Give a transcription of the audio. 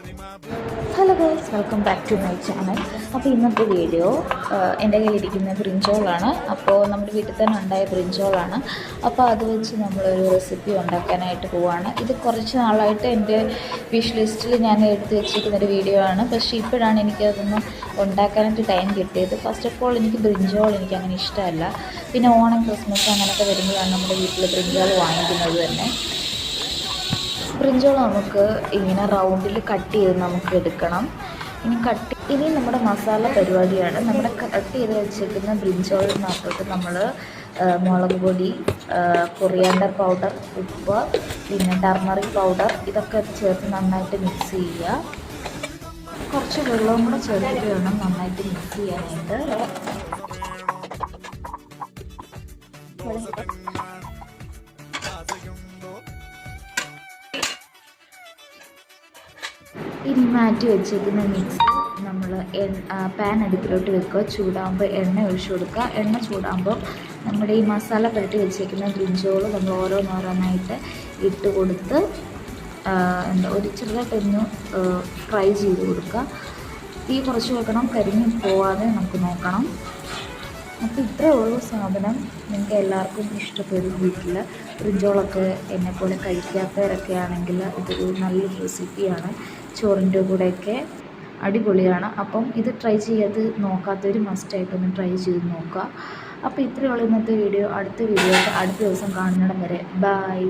Hello guys, welcome back to my channel. അപ്പോൾ ഇന്നത്തെ video എൻ്റെ കയ്യിലിരിക്കുന്ന ബ്രിഞ്ചോളാണ്. അപ്പോൾ നമ്മുടെ വീട്ടിൽ തന്നെ ഉണ്ടായ ബ്രിഞ്ചോളാണ്. അപ്പോൾ അത് വെച്ച് നമ്മളൊരു റെസിപ്പി ഉണ്ടാക്കാനായിട്ട് പോവുകയാണ്. ഇത് കുറച്ച് നാളായിട്ട് എൻ്റെ വിഷ് ലിസ്റ്റിൽ ഞാൻ എടുത്ത് വെച്ചിരിക്കുന്നൊരു വീഡിയോ ആണ്. പക്ഷേ ഇപ്പോഴാണ് എനിക്കതൊന്ന് ഉണ്ടാക്കാനായിട്ട് ടൈം കിട്ടിയത്. ഫസ്റ്റ് ഓഫ് ഓൾ എനിക്ക് ബ്രിഞ്ചോൾ എനിക്ക് അങ്ങനെ ഇഷ്ടമല്ല. പിന്നെ ഓണം, ക്രിസ്മസ് അങ്ങനെയൊക്കെ വരുമ്പോഴാണ് നമ്മുടെ വീട്ടിൽ ബ്രിഞ്ചോൾ വാങ്ങിക്കുന്നത് തന്നെ. ബ്രിഞ്ചോൾ നമുക്ക് ഇങ്ങനെ റൗണ്ടിൽ കട്ട് ചെയ്ത് നമുക്ക് എടുക്കണം. ഇനി നമ്മുടെ മസാല പരിപാടിയാണ്. നമ്മുടെ കട്ട് ചെയ്ത് വെച്ചിരിക്കുന്ന ബ്രിഞ്ചോളിനകത്തോട്ട് നമ്മൾ മുളക് പൊടി, കൊറിയാണ്ടർ പൗഡർ, ഉപ്പ്, പിന്നെ ടർമറിക് പൗഡർ ഇതൊക്കെ ചേർത്ത് നന്നായിട്ട് മിക്സ് ചെയ്യുക. കുറച്ച് വെള്ളവും കൂടെ ചേർത്തിട്ട് വേണം നന്നായിട്ട് മിക്സ് ചെയ്യാനായിട്ട്. ഇനി മാറ്റി വെച്ചേക്കുന്ന മിക്സ് നമ്മൾ പാൻ അടുപ്പിലോട്ട് വെക്കുക. ചൂടാകുമ്പോൾ എണ്ണ ഒഴിച്ചു കൊടുക്കുക. എണ്ണ ചൂടാകുമ്പോൾ നമ്മുടെ ഈ മസാല പുരട്ടി വെച്ചേക്കുന്ന ബ്രിഞ്ചോൾ നമ്മൾ ഓരോന്നോരോന്നായിട്ട് ഇട്ട് കൊടുത്ത് ഒരു ചെറുതായിട്ടൊന്ന് ഫ്രൈ ചെയ്ത് കൊടുക്കുക. തീ കുറച്ച് വെക്കണം, കരിഞ്ഞ് പോവാതെ നമുക്ക് നോക്കണം. അപ്പോൾ ഇത്രയേ ഉള്ളൂ സാധനം. നിങ്ങൾക്ക് എല്ലാവർക്കും ഇഷ്ടപ്പെടും. വീട്ടിൽ ബ്രിഞ്ചോളൊക്കെ എന്നെപ്പോലെ കഴിക്കാത്തവരൊക്കെ ആണെങ്കിൽ ഇതൊരു നല്ലൊരു റെസിപ്പിയാണ്. ചോറിൻ്റെ കൂടെയൊക്കെ അടിപൊളിയാണ്. അപ്പം ഇത് ട്രൈ ചെയ്ത് നോക്കാത്തവർ മസ്റ്റായിട്ടൊന്ന് ട്രൈ ചെയ്ത് നോക്കുക. അപ്പോൾ ഇത്രയേ ഉള്ളൂ ഇന്നത്തെ വീഡിയോ. അടുത്ത വീഡിയോ അടുത്ത ദിവസം കാണുന്നിടം വരെ ബൈ.